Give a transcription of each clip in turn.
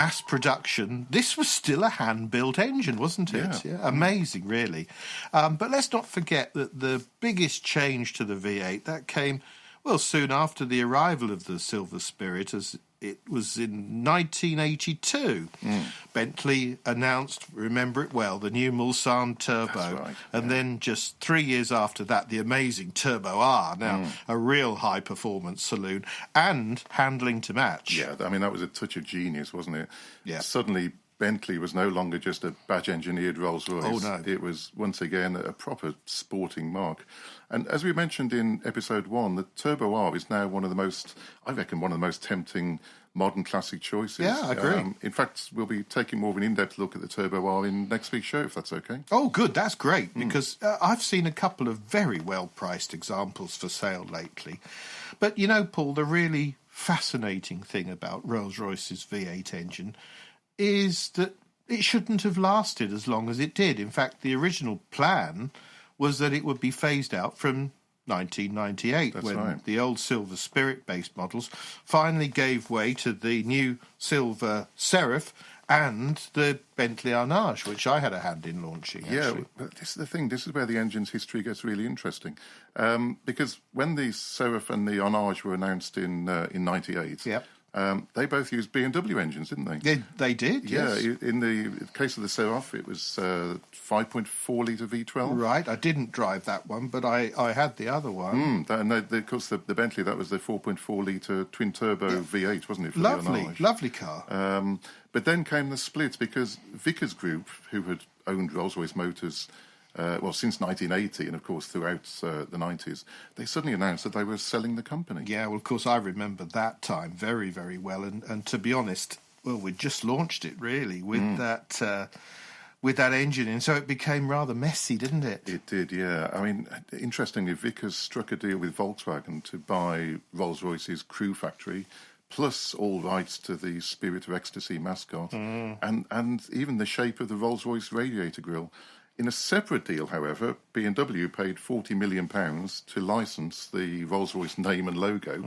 mass production, this was still a hand-built engine, wasn't it? Yeah. Amazing, really. But let's not forget that the biggest change to the V8, that came, well, soon after the arrival of the Silver Spirit, as it was in 1982. Bentley announced, remember it well, the new Mulsanne Turbo. That's right, and then just 3 years after that, the amazing Turbo R, now a real high-performance saloon, and handling to match. Yeah, I mean, that was a touch of genius, wasn't it? Yeah. Suddenly, Bentley was no longer just a badge-engineered Rolls-Royce. Oh, no. It was, once again, a proper sporting mark. And as we mentioned in episode 1, the Turbo R is now one of the most tempting modern classic choices. Yeah, I agree. In fact, we'll be taking more of an in-depth look at the Turbo R in next week's show, if that's okay. Oh, good. That's great, because I've seen a couple of very well-priced examples for sale lately. But, you know, Paul, the really fascinating thing about Rolls-Royce's V8 engine is that it shouldn't have lasted as long as it did. In fact, the original plan was that it would be phased out from 1998, That's when right. the old Silver Spirit-based models finally gave way to the new Silver Seraph and the Bentley Arnage, which I had a hand in launching, actually. Yeah, but this is the thing. This is where the engine's history gets really interesting. Because when the Seraph and the Arnage were announced in 98, Yep. they both used B&W engines, didn't they? They did, yes. Yeah, in the case of the Seraph, it was 5.4-litre V12. Right, I didn't drive that one, but I had the other one. Of course, the Bentley, that was the 4.4-litre twin-turbo V8, wasn't it? For Lovely, the Arnage? lovely car. But then came the split, because Vickers Group, who had owned Rolls-Royce Motors since 1980, and of course throughout the 90s, they suddenly announced that they were selling the company. Yeah, well, of course, I remember that time very, very well. And to be honest, well, we just launched it, really, with that engine in. So it became rather messy, didn't it? It did, yeah. I mean, interestingly, Vickers struck a deal with Volkswagen to buy Rolls-Royce's Crew Factory, plus all rights to the Spirit of Ecstasy mascot, and even the shape of the Rolls-Royce radiator grille. In a separate deal, however, B&W paid £40 million to license the Rolls-Royce name and logo,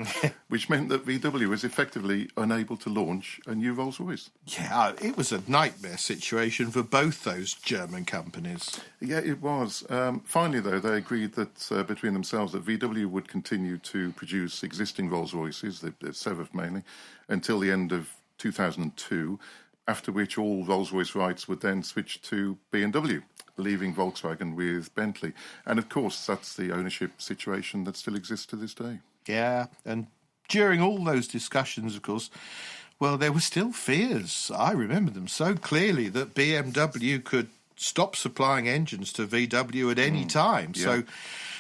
which meant that VW was effectively unable to launch a new Rolls-Royce. Yeah, it was a nightmare situation for both those German companies. Yeah, it was. Finally, though, they agreed that between themselves that VW would continue to produce existing Rolls-Royces, the Seraph mainly, until the end of 2002, after which all Rolls-Royce rights would then switch to B&W, leaving Volkswagen with Bentley. And of course, that's the ownership situation that still exists to this day. Yeah, and during all those discussions, of course, well, there were still fears. I remember them so clearly, that BMW could stop supplying engines to VW at any time. Yeah. So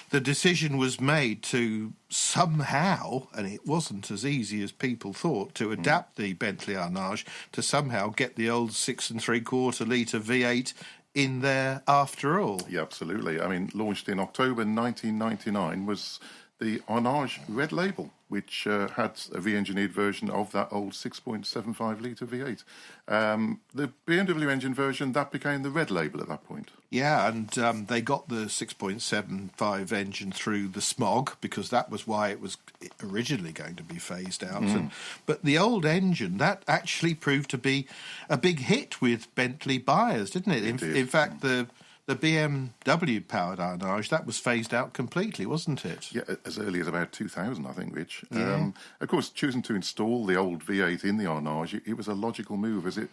the decision was made to somehow, and it wasn't as easy as people thought, to adapt the Bentley Arnage to somehow get the old 6 3/4-litre V8 in there after all. Yeah, absolutely. I mean, launched in October 1999 was the Arnage Red Label, which had a re-engineered version of that old 6.75-litre V8. The BMW engine version, that became the Red Label at that point. Yeah, and they got the 6.75 engine through the smog, because that was why it was originally going to be phased out. But the old engine, that actually proved to be a big hit with Bentley buyers, didn't it? In fact, the BMW-powered Arnage, that was phased out completely, wasn't it? Yeah, as early as about 2000, I think, Rich. Yeah. Of course, choosing to install the old V8 in the Arnage, it was a logical move, as it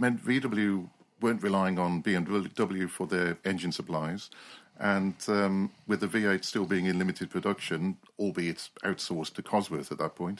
meant VW weren't relying on BMW for their engine supplies. And with the V8 still being in limited production, albeit outsourced to Cosworth at that point,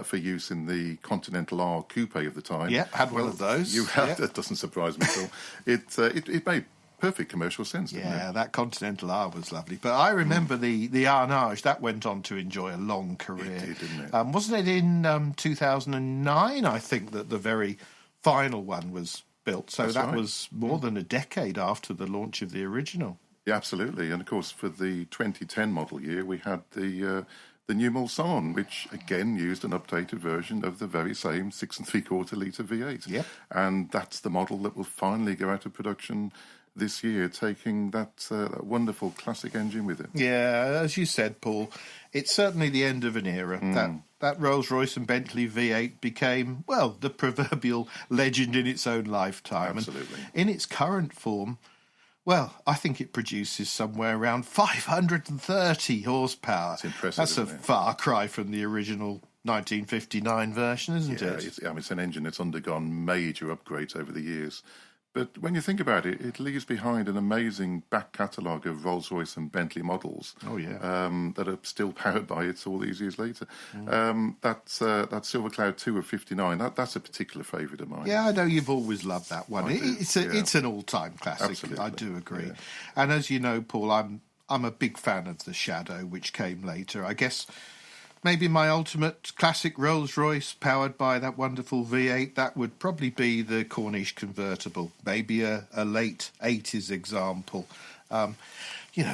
for use in the Continental R Coupe of the time. Yeah, had one of those. You had, That doesn't surprise me at all. It made perfect commercial sense, didn't it? Yeah, that Continental R was lovely. But I remember the Arnage, that went on to enjoy a long career. It did, didn't it? Wasn't it in 2009, I think, that the very final one was built? So That's that right. was more than a decade after the launch of the original. Yeah, absolutely. And of course, for the 2010 model year, we had the new Mulsanne, which again used an updated version of the very same 6 3/4-litre V8. Yep. And that's the model that will finally go out of production this year, taking that wonderful classic engine with it. Yeah, as you said, Paul, it's certainly the end of an era. That Rolls-Royce and Bentley V8 became, well, the proverbial legend in its own lifetime. Absolutely. And in its current form, well, I think it produces somewhere around 530 horsepower. That's impressive. That's a isn't it? far cry from the original 1959 version, isn't it? It's an engine that's undergone major upgrades over the years. But when you think about it, it leaves behind an amazing back catalogue of Rolls-Royce and Bentley models. Oh, yeah. That are still powered by it all these years later. That Silver Cloud 2 of 59, that's a particular favourite of mine. Yeah, I know you've always loved that one. It's an all-time classic. Absolutely. I do agree. Yeah. And as you know, Paul, I'm a big fan of the Shadow, which came later. I guess maybe my ultimate classic Rolls-Royce powered by that wonderful V8, that would probably be the Corniche convertible, maybe a late 80s example.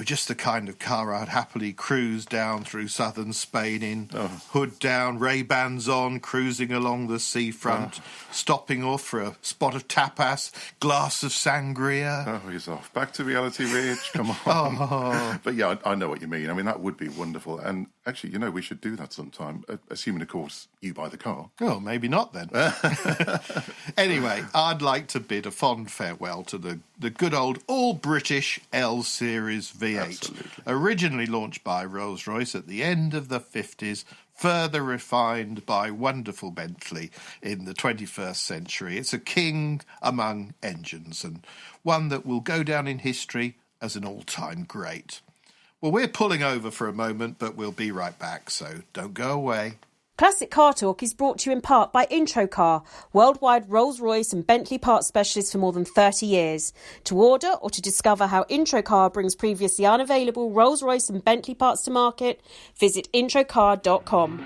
Just the kind of car I'd happily cruise down through southern Spain in, hood down, Ray-Bans on, cruising along the seafront, stopping off for a spot of tapas, glass of sangria. Oh, he's off. Back to reality, Rich. Come on. But yeah, I know what you mean. I mean, that would be wonderful. And actually, we should do that sometime, assuming, of course, you buy the car. Oh, maybe not then. Anyway, I'd like to bid a fond farewell to the good old all-British L-Series V8. Absolutely. Originally launched by Rolls-Royce at the end of the 50s, further refined by wonderful Bentley in the 21st century. It's a king among engines and one that will go down in history as an all-time great. Well, we're pulling over for a moment, but we'll be right back, so don't go away. Classic Car Talk is brought to you in part by Intro Car, worldwide Rolls-Royce and Bentley parts specialist for more than 30 years. To order or to discover how Intro Car brings previously unavailable Rolls-Royce and Bentley parts to market, visit introcar.com.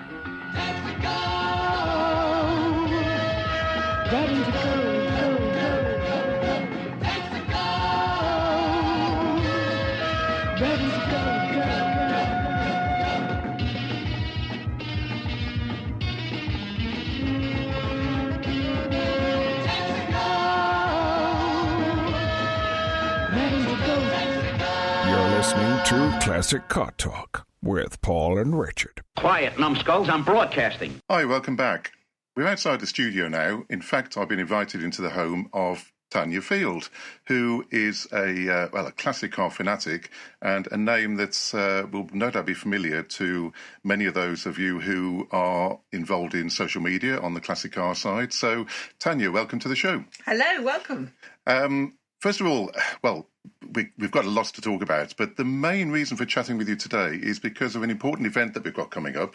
Ready to go. Listening to Classic Car Talk with Paul and Richard. Quiet, numbskulls, I'm broadcasting. Hi, welcome back. We're outside the studio now. In fact, I've been invited into the home of Tanya Field, who is a classic car fanatic and a name that will no doubt be familiar to many of those of you who are involved in social media on the classic car side. So, Tanya, welcome to the show. Hello, welcome. First of all, well, we've got a lot to talk about, but the main reason for chatting with you today is because of an important event that we've got coming up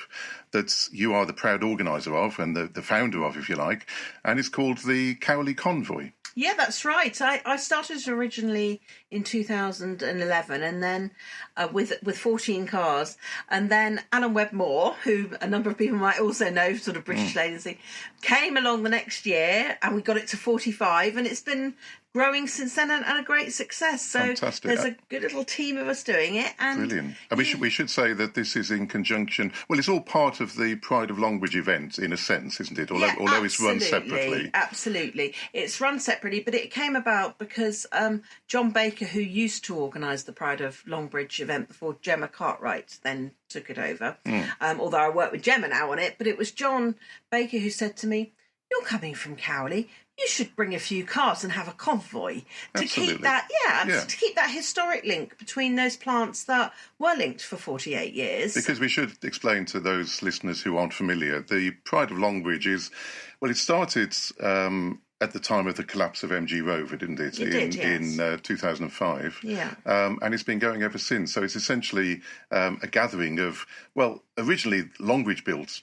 that you are the proud organiser of and the founder of, if you like, and it's called the Cowley Convoy. Yeah, that's right. I started originally in 2011 and then with 14 cars. And then Alan Webb-Moore, who a number of people might also know, sort of British lady, came along the next year and we got it to 45 and it's been growing since then and a great success. So fantastic. There's a good little team of us doing it. And brilliant. And we should say that this is in conjunction, well, it's all part of the Pride of Longbridge event in a sense, isn't it? Although it's run separately. Absolutely. It's run separately, but it came about because John Baker, who used to organise the Pride of Longbridge event before Gemma Cartwright then took it over, although I work with Gemma now on it, but it was John Baker who said to me, "You're coming from Cowley, you should bring a few cars and have a convoy to keep that, to keep that historic link between those plants that were linked for 48 years. Because we should explain to those listeners who aren't familiar, the Pride of Longbridge is, well, it started at the time of the collapse of MG Rover, didn't it? In 2005. Yeah. And it's been going ever since. So it's essentially a gathering of, well, originally Longbridge built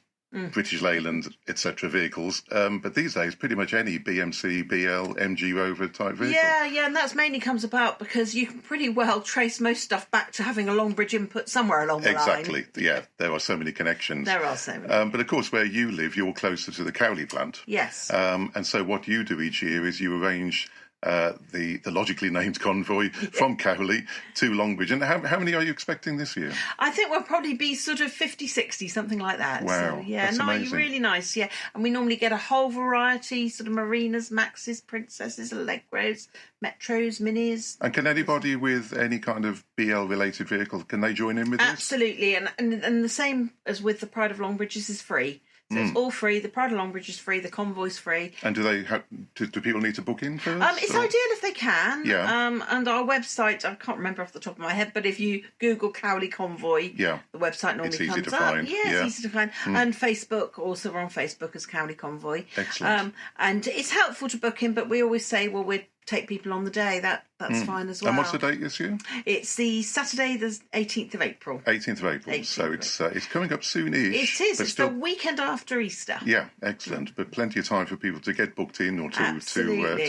British Leyland, etc. vehicles, but these days pretty much any BMC, BL, MG Rover type vehicle. Yeah, and that's mainly comes about because you can pretty well trace most stuff back to having a Longbridge input somewhere along the line. Exactly, yeah, there are so many connections. There are so many. But of course, where you live, you're closer to the Cowley plant. Yes. And so what you do each year is you arrange the logically named convoy from Cowley to Longbridge. And how many are you expecting this year? I think we'll probably be sort of 50, 60, something like that. Wow, so, yeah, that's amazing. Really nice, yeah. And we normally get a whole variety, sort of Marinas, Maxes, Princesses, Allegros, Metros, Minis. And can anybody with any kind of BL-related vehicle, can they join in with this? Absolutely, and the same as with the Pride of Longbridge, this is free. So it's all free. The Pride of Longbridge is free. The convoy's free. And do people need to book in first? It's ideal if they can. Yeah. And our website, I can't remember off the top of my head, but if you Google Cowley Convoy, the website normally comes up. Find. Yeah, it's easy to find. And Facebook, also we're on Facebook as Cowley Convoy. Excellent. And it's helpful to book in, but we always say, well, we'd take people on the day. That's fine as well. And what's the date this year? It's the Saturday, the 18th of April. 18th of April. So it's coming up soon-ish. It is. It's the weekend after Easter. Yeah, excellent. But plenty of time for people to get booked in or to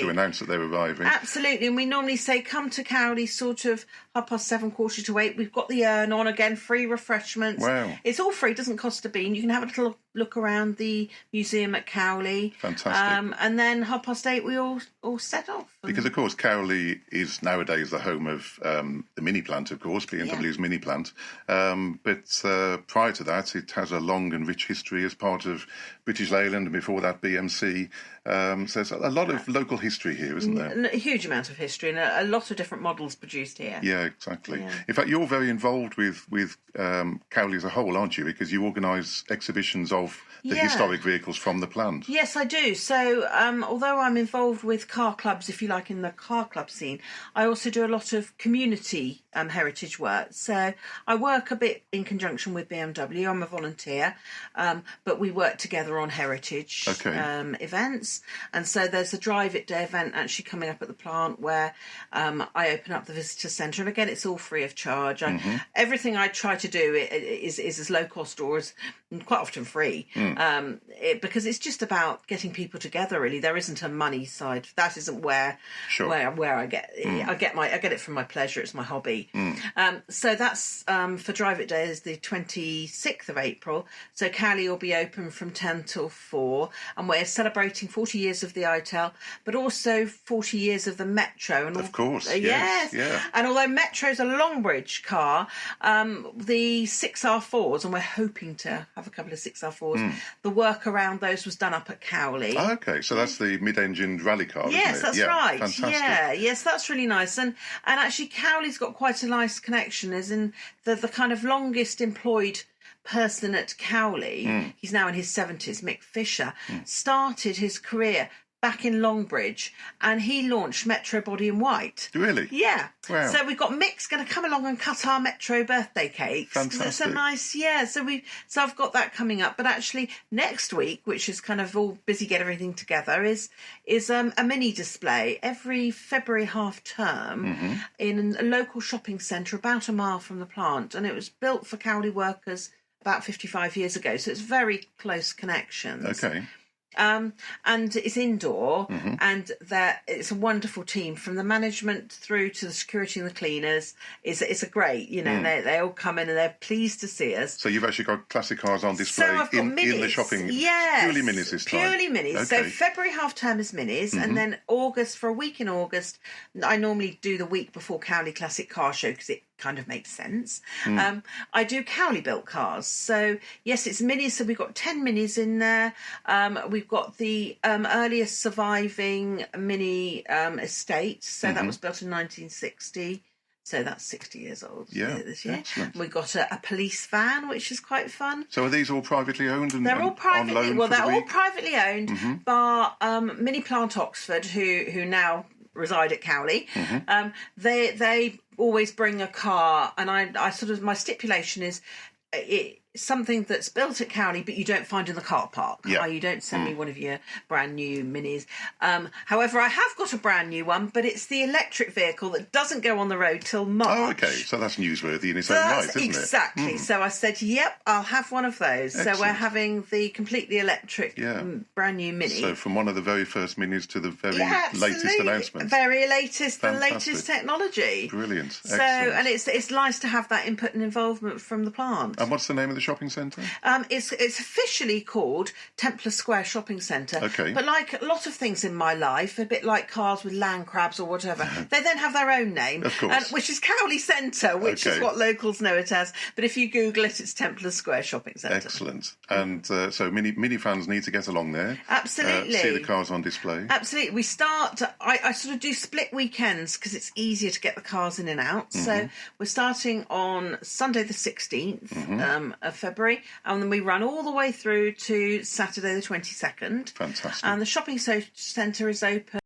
announce that they're arriving. Absolutely. And we normally say come to Cowley sort of 7:30, 7:45. We've got the urn on again, free refreshments. Wow. It's all free, doesn't cost a bean. You can have a little look around the museum at Cowley. Fantastic. And then 8:30 we all set off. Because, of course, Cowley is nowadays the home of the mini plant, of course, BMW's mini plant. But prior to that, it has a long and rich history as part of British Leyland, and before that, BMC. So there's a lot of local history here, isn't there? A huge amount of history and a lot of different models produced here. Yeah, exactly. Yeah. In fact, you're very involved with Cowley as a whole, aren't you? Because you organise exhibitions of the historic vehicles from the plant. Yes, I do. So although I'm involved with car clubs, if you like, in the car club scene, I also do a lot of community heritage work. So I work a bit in conjunction with BMW. I'm a volunteer, but we work together on heritage events. And so there's a Drive It Day event actually coming up at the plant where I open up the visitor centre. And again, it's all free of charge. Everything I try to do is as low cost or as quite often free, because it's just about getting people together. Really, there isn't a money side. That isn't where I get I get it from my pleasure. It's my hobby. So that's for Drive It Day is the 26th of April. So Cowley will be open from 10 till 4, and we're celebrating 40 years of the ITEL, but also 40 years of the Metro. And of course, yes. And although Metro's a Longbridge car, the 6R4s, and we're hoping to have a couple of 6R4s. The work around those was done up at Cowley. Oh, okay, so that's the mid-engined rally car, yes, isn't it? That's right. Fantastic. Yeah, yes, that's really nice. And actually, Cowley's got quite a nice connection, as in the kind of longest employed person at Cowley, he's now in his 70s, Mick Fisher, started his career back in Longbridge, and he launched Metro Body in White. Really? Yeah. Wow. So we've got Mick's going to come along and cut our Metro birthday cakes. Fantastic. It's a nice, So I've got that coming up. But actually, next week, which is kind of all busy getting everything together, is a mini display every February half term in a local shopping centre about a mile from the plant, and it was built for Cowley workers about 55 years ago. So it's very close connections. Okay. And it's indoor, and it's a wonderful team from the management through to the security and the cleaners. It's a great, they all come in and they're pleased to see us. So you've actually got classic cars on display in the shopping. Yes, purely minis this time. Purely minis. Okay. So February half term is minis, and then August, for a week in August, I normally do the week before Cowley Classic Car Show because it kind of makes sense. I do Cowley built cars. So yes, it's minis. So we've got 10 minis in there. We've got the earliest surviving mini estate. So that was built in 1960. So that's 60 years old this year. Excellent. We've got a police van, which is quite fun. So are these all privately owned? They're all privately on loan they're for the all week? privately owned, bar Mini Plant Oxford, who now reside at Cowley. They always bring a car, and I sort of, my stipulation is something that's built at Cowley but you don't find in the car park. You don't send me one of your brand new minis. However, I have got a brand new one, but it's the electric vehicle that doesn't go on the road till March. Oh, okay, so that's newsworthy in its own right, isn't it? Exactly. So I said, yep, I'll have one of those. Excellent. So we're having the completely electric brand new mini. So from one of the very first minis to the very latest announcement. Very latest, Fantastic. the latest technology. Brilliant. So, Excellent. and it's nice to have that input and involvement from the plant. And what's the name of the shopping centre? It's officially called Templar Square Shopping Centre. Okay. But like a lot of things in my life, a bit like cars with land crabs or whatever, they then have their own name, Of course. which is Cowley Centre, which is Okay. what locals know it as. But if you Google it, it's Templar Square Shopping Centre. Excellent. And so Mini fans need to get along there. Absolutely. See the cars on display. Absolutely. We start, I sort of do split weekends because it's easier to get the cars in and out. So we're starting on Sunday the 16th of February, and then we run all the way through to Saturday the 22nd. Fantastic. And the shopping centre is open